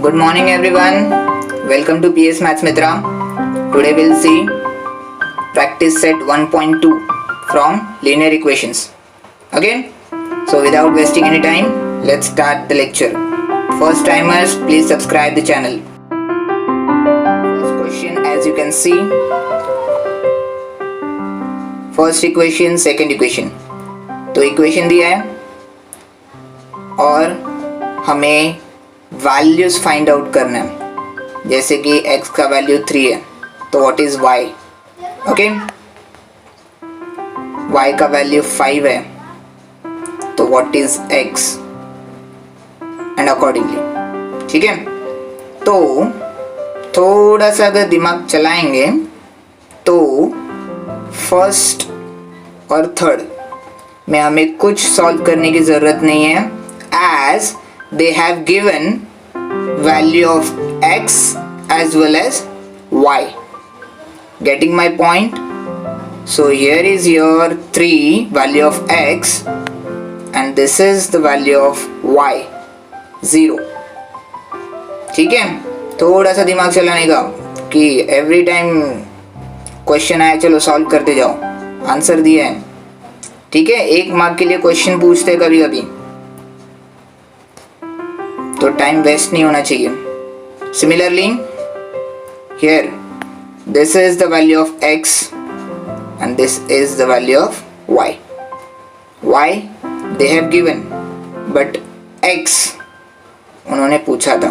Good morning everyone. Welcome to PS Maths Mitra. Today we'll see practice set 1.2 from linear equations. Okay? So without wasting any time, let's start the lecture. First timers, please subscribe the channel. First question, as you can see, first equation, second equation. तो equation दिया है और हमें values find out करना है. जैसे कि x का वैल्यू 3 है तो what is y. Okay, y का वैल्यू 5 है तो what is x and accordingly. ठीक है, तो थोड़ा सा अगर दिमाग चलाएंगे तो फर्स्ट और थर्ड में हमें कुछ सॉल्व करने की जरूरत नहीं है, as they have given value of x as well as y. Getting my point? So here is your 3 value of x and this is the value of y 0. ठीक है, थोड़ा सा दिमाग चलाने का कि एवरी टाइम क्वेश्चन आया चलो सॉल्व करते जाओ, आंसर दिया है. ठीक है, 1 मार्क के लिए क्वेश्चन पूछते हैं कभी कभी, तो टाइम वेस्ट नहीं होना चाहिए. Similarly here this is the value of x and this is the value of y. y they have given but x उन्होंने पूछा था,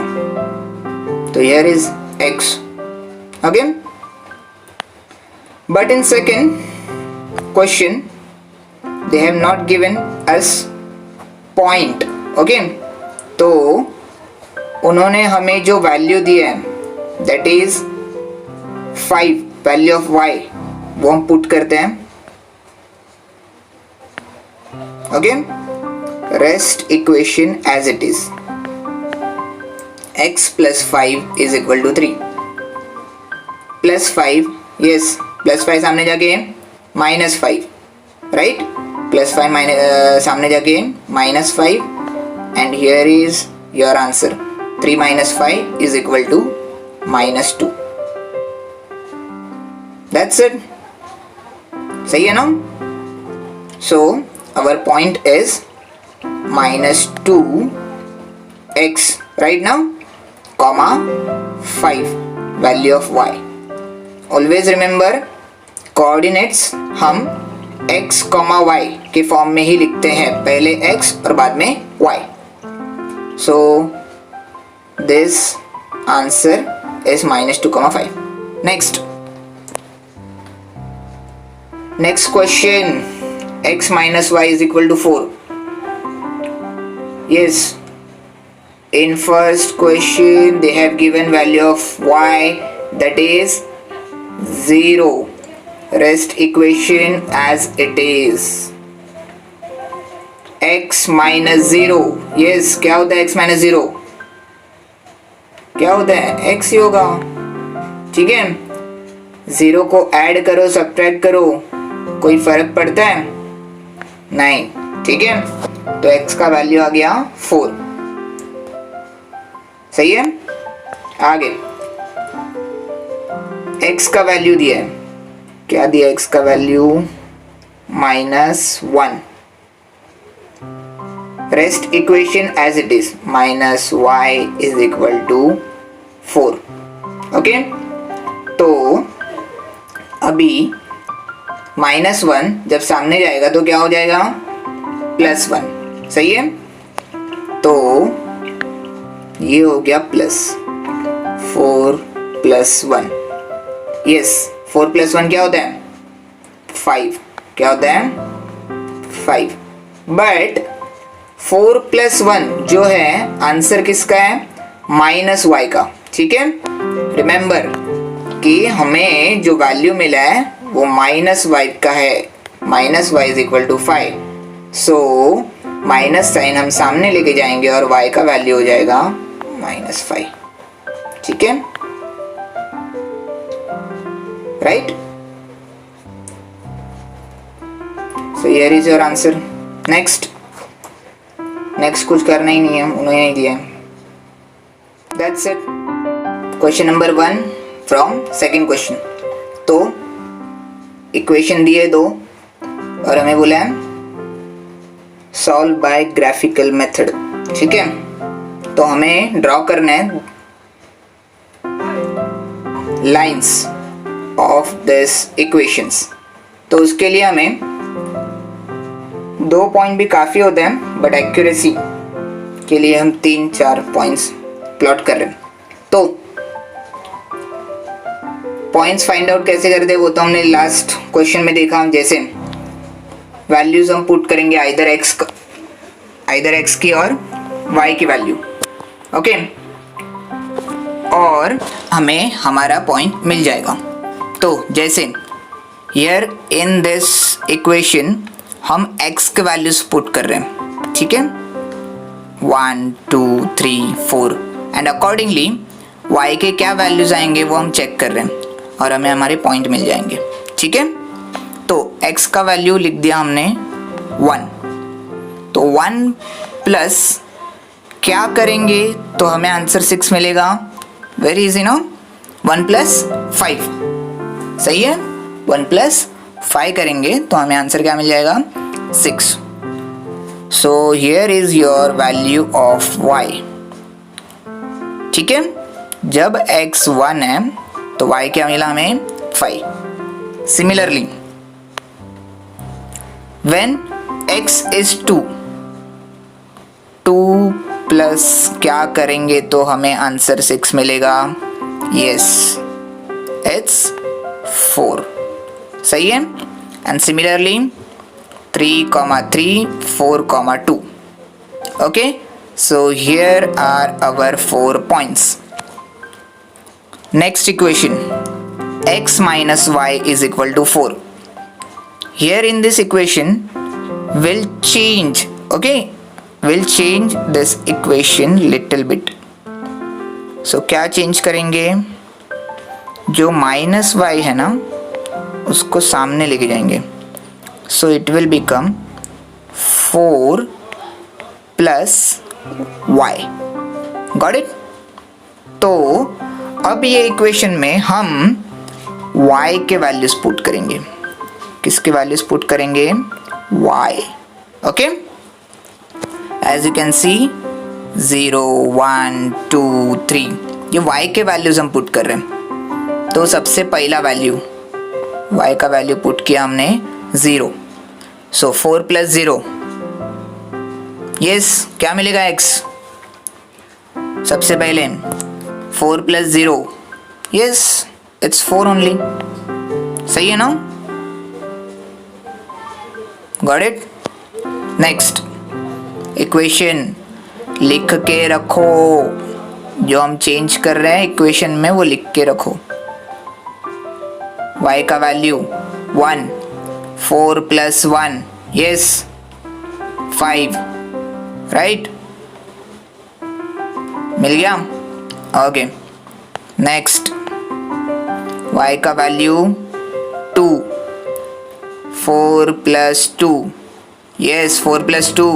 तो here is x. Okay, but in second question they have not given us point. Okay, तो उन्होंने हमें जो value दिया है that is 5 value of y, वो हम पुट करते हैं. Okay, rest equation as it is. x plus 5 is equal to 3 plus 5, yes, plus 5 सामने जाके minus 5, right? plus 5 सामने जाके minus 5 and here is your answer. 3 minus 5 is equal to minus 2. That's it. सही है ना? So our point is minus 2x right now, comma 5 value of y. Always remember coordinates हम x, y के form में ही लिखते हैं, पहले x और बाद में y. So this answer is minus 2, 5. Next question, x minus y is equal to 4. Yes, in first question they have given value of y that is 0. Rest equation as it is. x minus 0. yes, क्या होता है x minus 0? क्या होता है? x ही होगा. ठीक है, 0 को ऐड करो, सब्ट्रैक्ट करो, कोई फर्क पड़ता है? नहीं. ठीक है, तो x का वैल्यू आ गया 4. सही है. आगे x का वैल्यू दिया है, क्या दिया? x का value -1. Rest equation as it is, minus y is equal to 4. Okay, तो अभी -1 जब सामने जाएगा तो क्या हो जाएगा? +1. सही है, तो ये हो गया प्लस 4 + 1. यस, 4 + 1 क्या होता है? 5. क्या होता है? 5. बट 4 + 1 जो है आंसर किसका है? -y का. ठीक है, रिमेंबर कि हमें जो वैल्यू मिला है वो -y का है. -y is equal to 5. So minus sign हम सामने लेके जाएंगे और y का वैल्यू हो जाएगा -5. ठीक है, right? So here is your answer. Next कुछ करना ही नहीं है, उन्होंने ही दिया है. That's it. Question number 1 from second question. तो इक्वेशन दिए दो और हमें बोला है सॉल्व बाय ग्राफिकल मेथड। ठीक है, तो हमें ड्रॉ करना है लाइंस ऑफ दिस इक्वेशंस। तो उसके लिए हमें 2 पॉइंट भी काफ़ी होते हैं, बट एक्यूरेसी के लिए हम 3-4 पॉइंट्स प्लॉट कर रहे हैं। तो पॉइंट्स फाइंड आउट कैसे करते हैं वो तो हमने लास्ट क्वेश्चन में देखा। हम जैसे वैल्यूज हम पुट करेंगे आइदर एक्स की और वाई की वैल्यू, ओके, और हमें हमारा पॉइंट मिल जाएगा। तो जैसे हियर इन दिस इक्वेशन हम x के वैल्यूज पुट कर रहे हैं, ठीक है, 1 2 3 4, एंड अकॉर्डिंगली y के क्या वैल्यूज आएंगे वो हम चेक कर रहे हैं और हमें हमारे पॉइंट मिल जाएंगे। ठीक है, तो x का वैल्यू लिख दिया हमने 1, तो 1 प्लस क्या करेंगे तो हमें आंसर 6 मिलेगा। वेरी इजी नो, 1 प्लस 5, सही है, 1 प्लस 5 करेंगे तो हमें आंसर क्या मिल जाएगा 6। सो here is your value of y। ठीक है, जब x 1 है तो y क्या मिला हमें 5। Similarly when x is 2 plus क्या करेंगे तो हमें आंसर 6 मिलेगा। यस, इट्स 4, सही है। And similarly 3, 4, 2। Okay, so here are our 4 points. Next equation x minus y is equal to 4. Here in this equation we'll change, okay, we'll change this equation little bit. So क्या change करेंगे, जो minus Y है ना उसको सामने लेके जाएंगे, so it will become 4 plus y. Got it? तो अब ये इक्वेशन में हम y के वैल्यूज पुट करेंगे। किसके वैल्यूज पुट करेंगे, y, okay. As you can see 0 1 2 3, ये y के वैल्यूज हम पुट कर रहे हैं। तो सबसे पहला वैल्यू y का वैल्यू पुट किया हमने 0, सो 4 प्लस 0, यस, क्या मिलेगा x, सबसे पहले 4 प्लस 0, यस, इट्स 4 ओनली, सही है ना, गॉट इट। नेक्स्ट इक्वेशन लिख के रखो, जो हम चेंज कर रहे हैं इक्वेशन में वो लिख के रखो। y का वैल्यू 1, 4 प्लस 1, यस 5, राइट, मिल गया, ओके। नेक्स्ट y का वैल्यू 2, 4 प्लस 2, यस 4 प्लस 2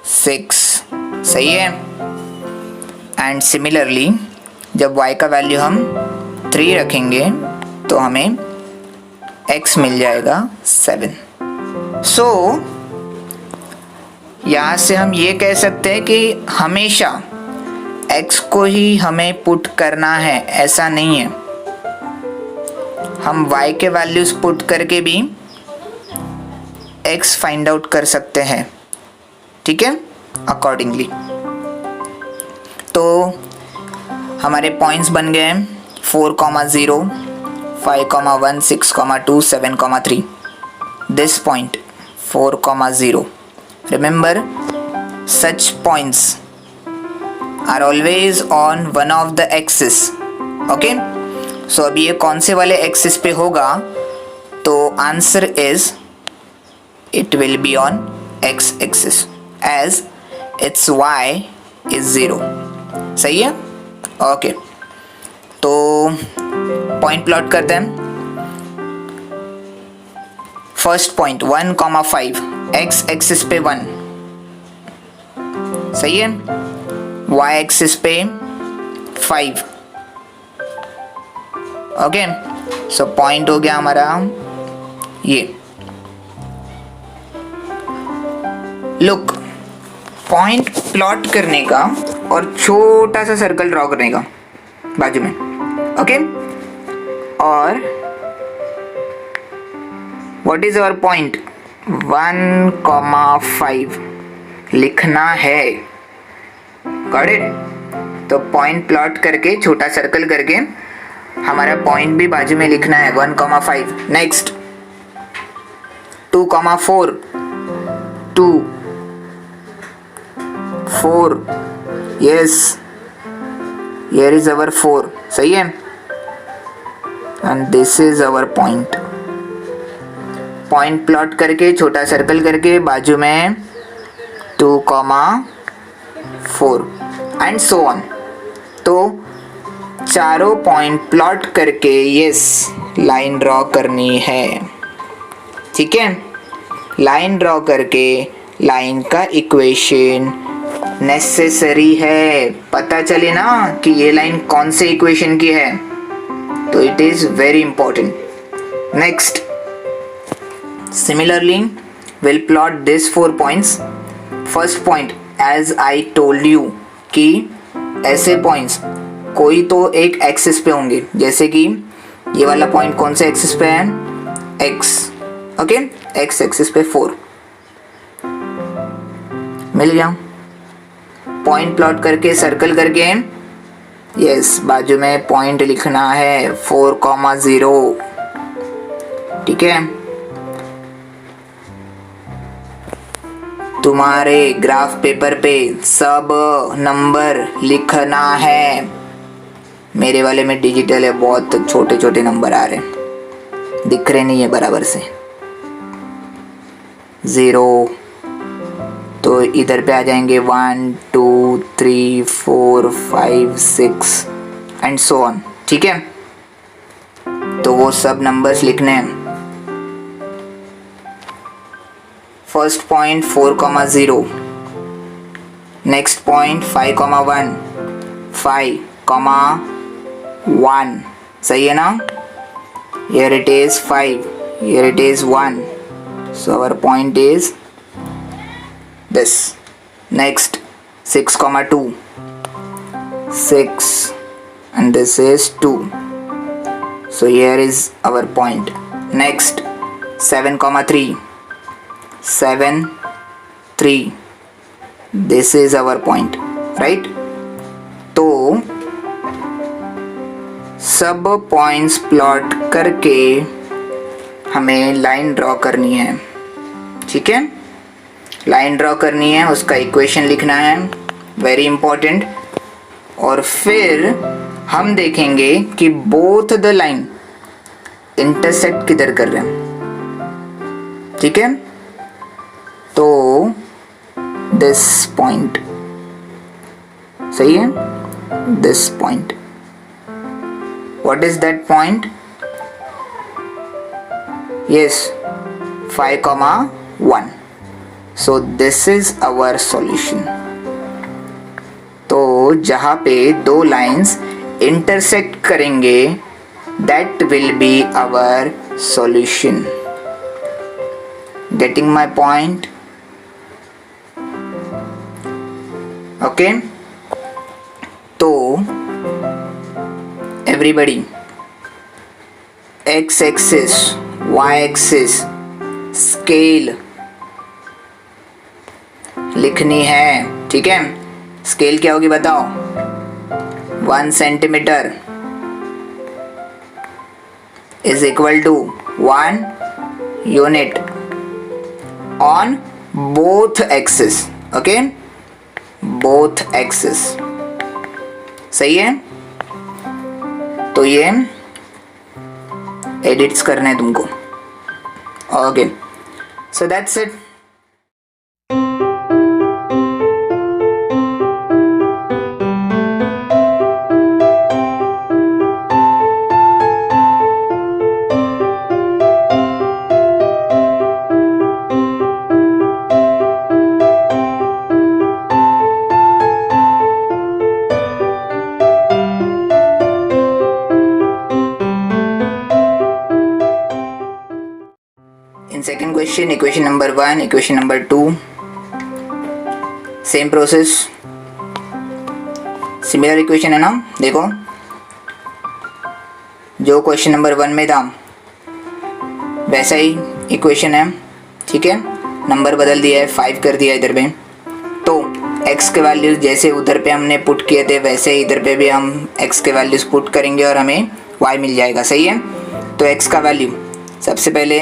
6, सही है। एंड सिमिलरली जब y का वैल्यू हम 3 रखेंगे तो हमें x मिल जाएगा 7। सो यहाँ से हम ये कह सकते हैं कि हमेशा x को ही हमें पुट करना है, ऐसा नहीं है, हम y के वैल्यूज पुट करके भी x फाइंड आउट कर सकते हैं, ठीक है, अकॉर्डिंगली। तो हमारे पॉइंट्स बन गए 4, 0, 5, 1, 6, 2, 7, 3। This point 4, 0, remember such points are always on one of the axis, okay? So अभी ये कौन से वाले एक्सिस पे होगा, तो answer is it will be on x axis as its y is 0, सही है, ओके। तो पॉइंट प्लॉट करते हैं। फर्स्ट पॉइंट 1, 5, x एक्सिस पे 1, सही है। वाई एक्सिस पे 5. ओके, सो पॉइंट हो गया हमारा ये. लुक, पॉइंट प्लॉट करने का और छोटा सा सर्कल ड्रॉ करने का बाजू में. ओके, और व्हाट इज आवर पॉइंट? 1,5 लिखना है. Got it? तो पॉइंट प्लॉट करके छोटा सर्कल करके हमारा पॉइंट भी बाजू में लिखना है 1,5. Next 2,4 2 4. Yes, here is our 4. सही है. And this is our point. Point plot करके छोटा सर्कल करके बाजू में 2,4 एंड सो ऑन. तो चारों पॉइंट प्लॉट करके यस लाइन ड्रॉ करनी है. ठीक है, लाइन ड्रॉ करके लाइन का इक्वेशन नेसेसरी है. पता चले ना कि ये लाइन कौन से इक्वेशन की है, तो it is very important. Next, similarly we'll plot these 4 points. First point, as I told you कि ऐसे पॉइंट्स कोई तो एक एक्सिस पे होंगे. जैसे कि ये वाला पॉइंट कौन से एक्सिस पे है? x. ओके, x एक्सिस पे 4 मिल गया. पॉइंट प्लॉट करके सर्कल करके यस बाजू में पॉइंट लिखना है 4,0. ठीक है, तुम्हारे ग्राफ पेपर पे सब नंबर लिखना है. मेरे वाले में डिजिटल है, बहुत छोटे छोटे नंबर आ रहे हैं, दिख रहे नहीं है बराबर से. 0 तो इधर पे आ जाएंगे 1 2 3 4 5 6 एंड सो ऑन. ठीक है, तो वो सब नंबर्स लिखने हैं. First point 4,0. Next point 5,1 5,1. सही है ना? Here it is 5, here it is 1. So our point is this. Next 6,2 6 and this is 2. So here is our point. Next 7,3 7 3. This is our point, right? तो सब points plot करके हमें line draw करनी है. ठीक है, लाइन ड्रॉ करनी है, उसका इक्वेशन लिखना है, वेरी इंपॉर्टेंट. और फिर हम देखेंगे कि बोथ द लाइन इंटरसेक्ट किधर कर रहे हैं. ठीक है, तो दिस पॉइंट सही है. This point, what is that point? Yes, 5,1. So this is our solution. तो जहां पे दो लाइंस इंटरसेक्ट करेंगे that will be our solution. Getting my point? Okay, तो everybody x axis y axis scale लिखनी है. ठीक है, स्केल क्या होगी बताओ? 1 centimetre is equal to 1 unit on both axis. Okay, both axis. सही है, तो ये एडिट्स करने हैं तुमको. Okay, so that's it. Equation number 1, equation number 2, same process, similar equation है ना। देखो जो क्वेश्चन नंबर 1 में था वैसा ही इक्वेशन है, ठीक है। नंबर बदल दिया है, 5 कर दिया इधर पे। तो x के वैल्यूज जैसे उधर पे हमने पुट किए थे वैसे ही इधर पे भी हम x के वैल्यूज पुट करेंगे और हमें y मिल जाएगा, सही है। तो x का वैल्यू सबसे पहले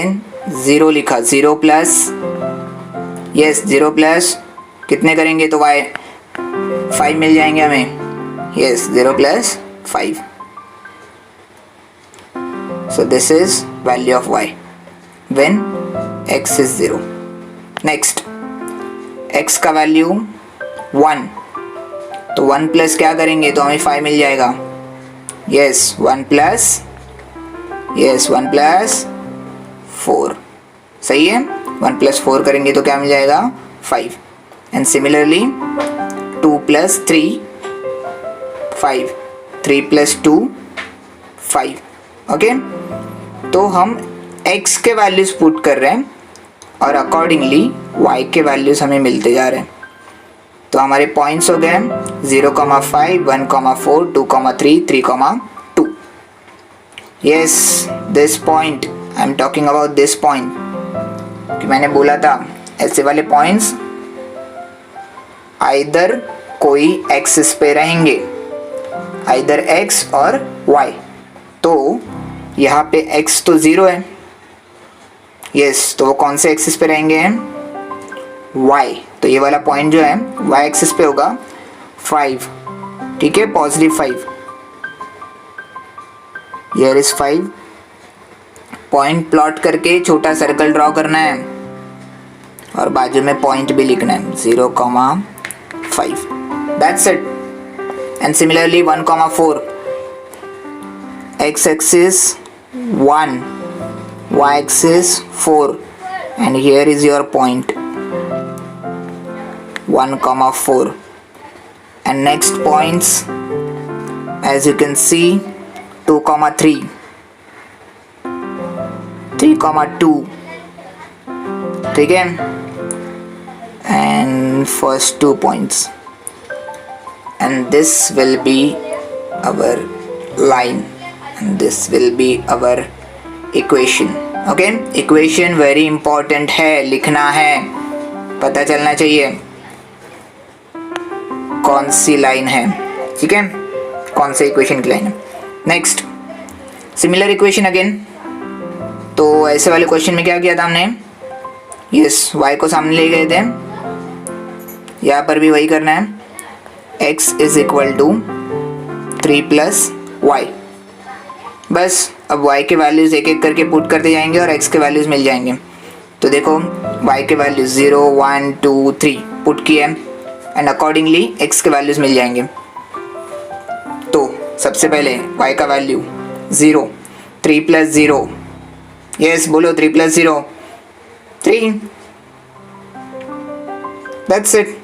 0 लिखा, 0 प्लस, यस 0 प्लस कितने करेंगे तो y 5 मिल जाएंगे हमें, yes 0 plus 5। So this is value of y when x is 0. Next, x का वैल्यू 1, तो 1 प्लस क्या करेंगे तो हमें 5 मिल जाएगा, यस 1 प्लस, यस 1 प्लस 4, सही है। 1 प्लस 4 करेंगे तो क्या मिल जाएगा 5। And similarly 2 plus 3 5, 3 plus 2 5, okay. तो हम x के वैल्यूज पुट कर रहे हैं और अकॉर्डिंगली y के वैल्यूज हमें मिलते जा रहे हैं। तो हमारे पॉइंट्स हो गए 0,5, 1,4, 2,3, 3,2। Yes this point, I am talking about this point, कि मैंने बोला था ऐसे वाले पॉइंट्स आइदर कोई एक्सिस पे रहेंगे, आइदर x और y। तो यहाँ पे x तो 0 है, यस तो वो कौन से एक्सिस पे रहेंगे y। तो ये वाला पॉइंट जो है y एक्सिस पे होगा 5, ठीक है, positive 5, here is 5। Point plot करके छोटा सर्कल ड्रॉ करना है और बाजू में पॉइंट भी लिखना है 0,5, that's it. And similarly 1,4, x axis 1, y axis 4, and here is your point 1,4, and next points as you can see 2,3, 3,2, ठीक है, and first 2 points, and this will be our line and this will be our equation, okay। equation very important है, लिखना है, पता चलना चाहिए कौन सी line है, ठीक है, कौन से इक्वेशन की लाइन है। Next similar equation again. तो ऐसे वाले क्वेश्चन में क्या किया था हमने, यस y को सामने ले गए थे, यहाँ पर भी वही करना है, x is equal to 3 plus y। बस अब y के वैल्यूज़ एक एक करके पुट करते जाएंगे और x के वैल्यूज़ मिल जाएंगे। तो देखो y के वैल्यूज़ 0, 1, 2, 3 पुट किए एंड अकॉर्डिंगली x के वैल्यूज़ मिल जाएंगे। तो सबसे पहले y का वैल्यू 0, 3 प्लस 0, यस बोलो 3 plus 0 3, that's it.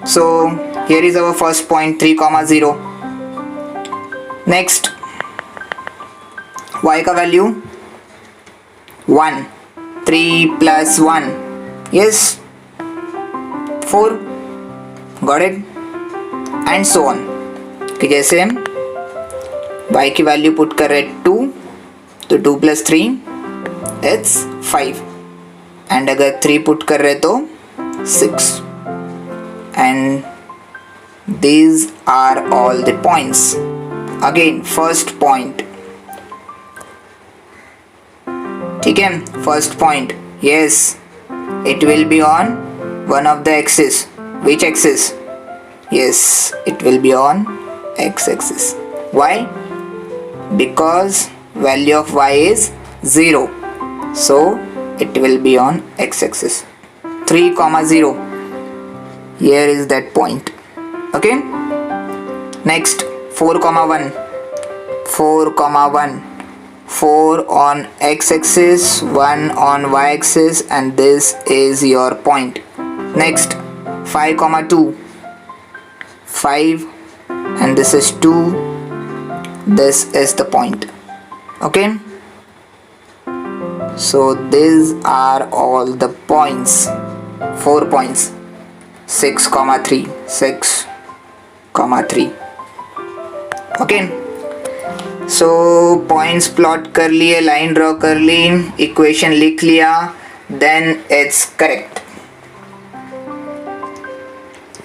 So here is our first point 3,0। Next y का value 1, 3 plus 1, yes 4, got it, and so on. कि जैसे हम y की वैल्यू पुट कर रहे 2, तो 2 प्लस 3 इट्स 5, एंड अगर 3 पुट कर रहे तो 6, and these are all the points. Again first point, ठीक है, first point, yes it will be on one of the axis, which axis, yes it will be on x axis। why? because value of y is 0, so it will be on x axis। 3,0, here is that point, okay। next 4,1, 4,1, 4 on x axis, 1 on y axis, and this is your point। next 5,2, 5 and this is 2, this is the point, okay। So these are all the points, 4 points, 6 comma 3, 6 comma 3. Okay, so points plot कर लिए, line draw कर ली, equation लिख लिया, then it's correct.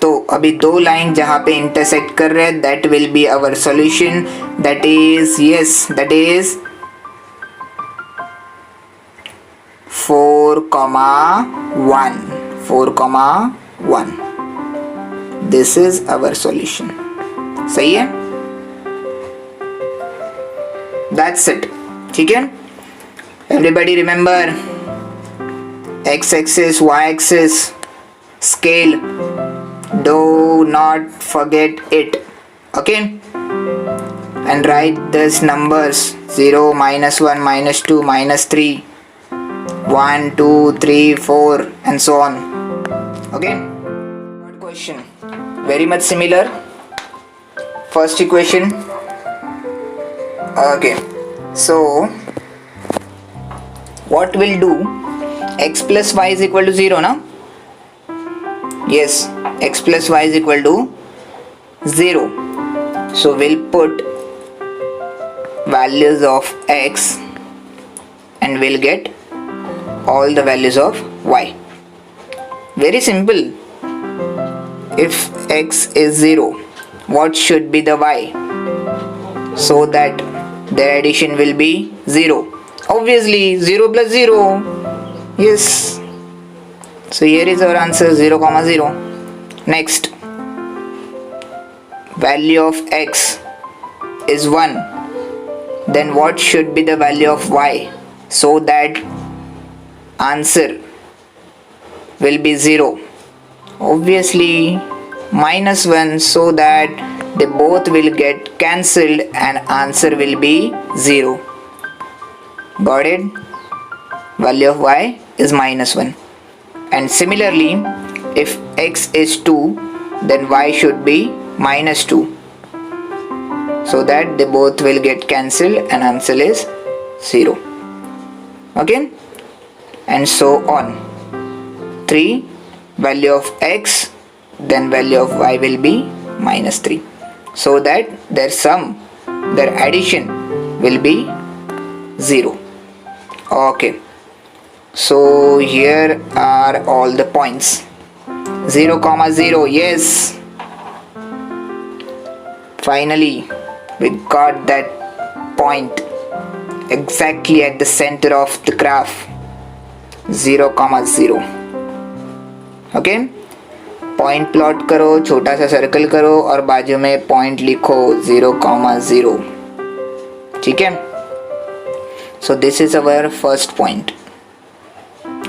तो अभी दो line जहां पे इंटरसेक्ट कर रहे हैं, that will be our solution. That is yes, that is 4,1. 4,1. This is our solution. सही है, दैट्स इट. ठीक है, everybody remember x axis, y axis, scale, do not forget it. Okay, and write these numbers: 0, -1, -2, -3, 1, 2, 3, 4 and so on. Okay, third question, very much similar. First equation. Okay, so what we'll do, x plus y is equal to 0 na? Yes, x plus y is equal to 0. So we'll put values of x and we'll get all the values of y. Very simple. If x is 0, what should be the y? So that their addition will be 0. Obviously 0 plus 0. Yes. So here is our answer, 0, 0. Next, value of x is 1. Then what should be the value of y? So that answer will be 0. Obviously -1, so that they both will get cancelled and answer will be 0. Got it? Value of y is -1. And similarly, if x is 2, then y should be -2, so that they both will get cancelled and answer is 0. Okay, and so on. 3, value of x, then value of y will be -3, so that their sum, their addition will be 0. Okay, so here are all the points. 0, 0. Yes, finally we got that point exactly at the center of the graph. 0, 0. Okay, point plot करो, छोटा सा circle करो और बाजू में point लिखो 0, 0. ठीक है, सो this is our first point.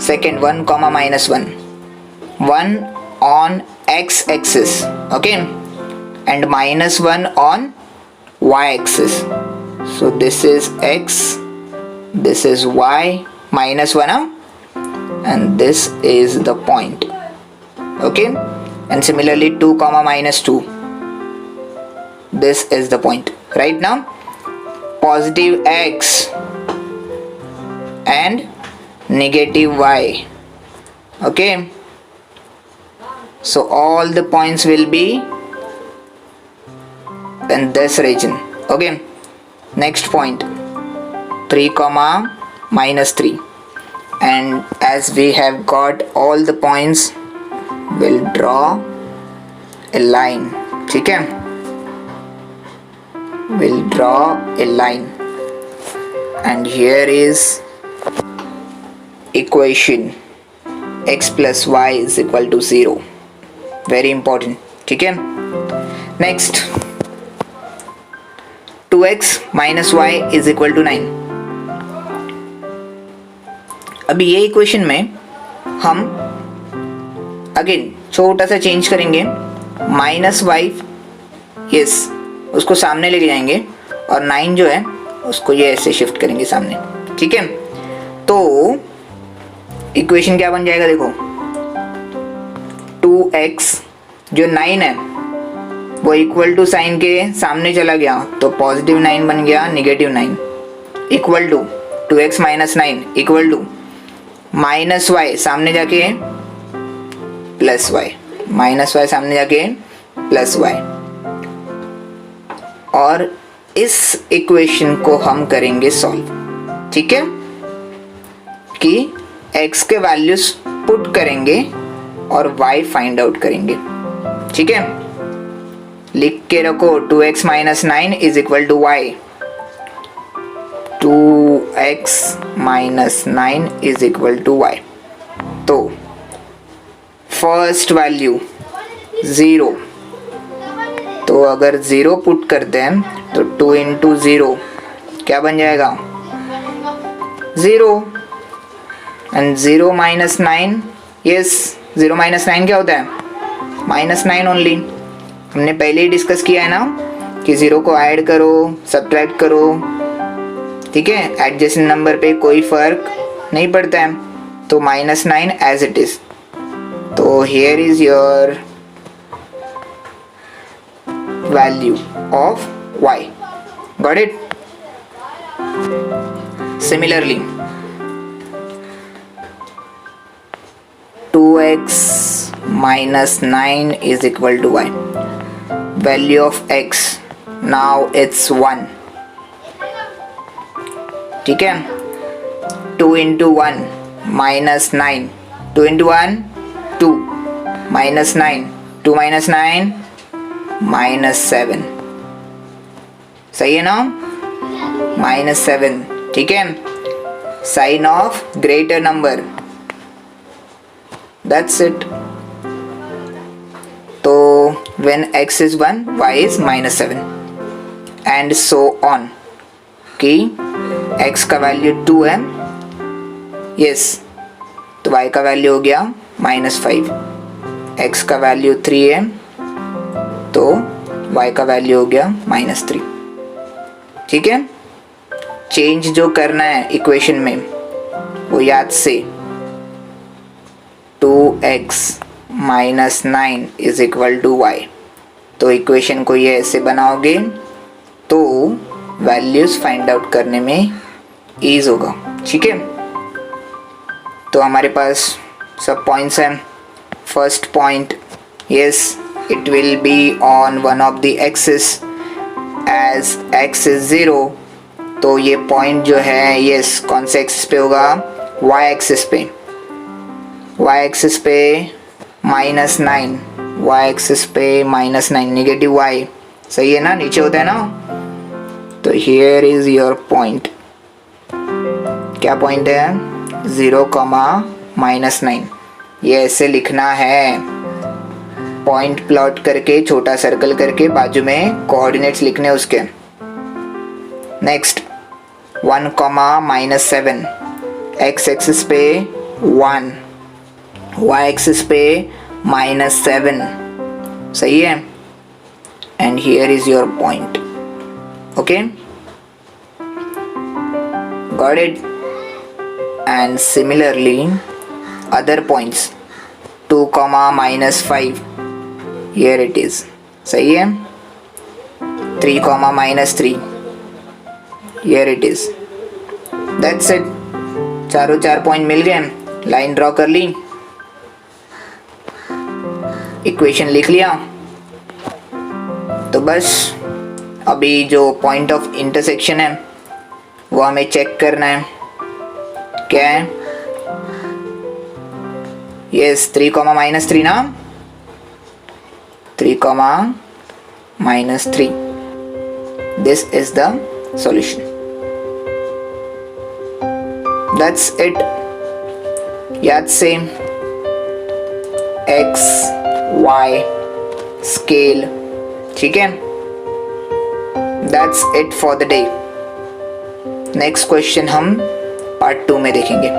Second, 1, -1. 1 on x axis, okay, and -1 on y axis. So this is x, this is y, -1, and this is the point. Okay, and similarly 2, -2. This is the point. Right now, positive x and negative y. Okay, so all the points will be in this region. Okay, next point, 3, -3, and as we have got all the points, we'll draw a line. ठीक है, we'll draw a line, and here is equation x plus y is equal to 0. Very important. ठीक है, next, 2x minus y is equal to 9. अभी ये equation में हम again छोटा सा चेंज करेंगे. -y, यस, उसको सामने लेके जाएंगे और 9 जो है उसको ये ऐसे शिफ्ट करेंगे सामने. ठीक है, तो इक्वेशन क्या बन जाएगा, देखो 2x जो 9 है वो इक्वल टू साइन के सामने चला गया तो +9 बन गया, -9 equal to 2x minus 9 equal to minus y सामने जाके प्लस वाई, माइनस वाई सामने जाके प्लस वाई। और इस इक्वेशन को हम करेंगे सॉल्व, ठीक है, कि x के वैल्यूज पुट करेंगे और y फाइंड आउट करेंगे, ठीक है। लिख के रखो 2x minus 9 is equal to y, 2x minus 9 is equal to y। तो फर्स्ट वैल्यू 0, तो अगर 0 पुट करते हैं तो 2 इंटू 0 क्या बन जाएगा 0, एंड 0 माइनस 9, यस 0 माइनस 9 क्या होता है माइनस 9 ओनली। हमने पहले ही डिस्कस किया है ना कि 0 को ऐड करो सब्ट्रैक्ट करो, ठीक है, एडजेसेंट नंबर पे कोई फर्क नहीं पड़ता है, तो माइनस 9 एज इट इज। तो here is your value of y, got it. Similarly 2x minus 9 is equal to y. Value of x now it's 1, ठीक है। 2 into 1 minus 9, 2 into 1 2 minus 9, 2 minus 9 minus 7, सही है ना, minus 7, ठीक है। Sign of greater number, that's it। तो when x is 1 y is minus 7 and so on, कि x का वैल्यू 2 है, यस, तो y का वैल्यू हो गया -5, x का वैल्यू 3 है तो y का वैल्यू हो गया -3, ठीक है। चेंज जो करना है इक्वेशन में वो याद से 2x minus 9 is equal to y, तो इक्वेशन को ये ऐसे बनाओगे तो वैल्यूज फाइंड आउट करने में ईज होगा, ठीक है। तो हमारे पास सब पॉइंट्स हैं। First point, yes it will be on one of the axis as x is 0, तो ये पॉइंट जो है यस कौन से एक्सिस पे होगा y एक्सिस पे, y एक्सिस पे -9, y एक्सिस पे -9 नेगेटिव y, सही है ना, नीचे होता है ना। तो हियर इज योर पॉइंट, क्या पॉइंट है 0, -9, ये ऐसे लिखना है, पॉइंट प्लॉट करके छोटा सर्कल करके बाजू में कोऑर्डिनेट्स लिखने उसके। नेक्स्ट 1, -7, x एक्सिस पे 1, y एक्सिस पे -7, सही है, and here is your point, okay, got it. And similarly other points 2, -5, here it is, सही है, 3, -3, here it is, that's it. चारों 4 पॉइंट मिल गए, लाइन ड्रॉ कर ली, इक्वेशन लिख लिया, तो बस अभी जो पॉइंट ऑफ इंटरसेक्शन है वो हमें चेक करना है, क्या है, यस 3, -3 ना, 3, -3, this is the solution, that's it. याद से x y स्केल, ठीक है, that's it for the day. Next question हम पार्ट 2 में देखेंगे।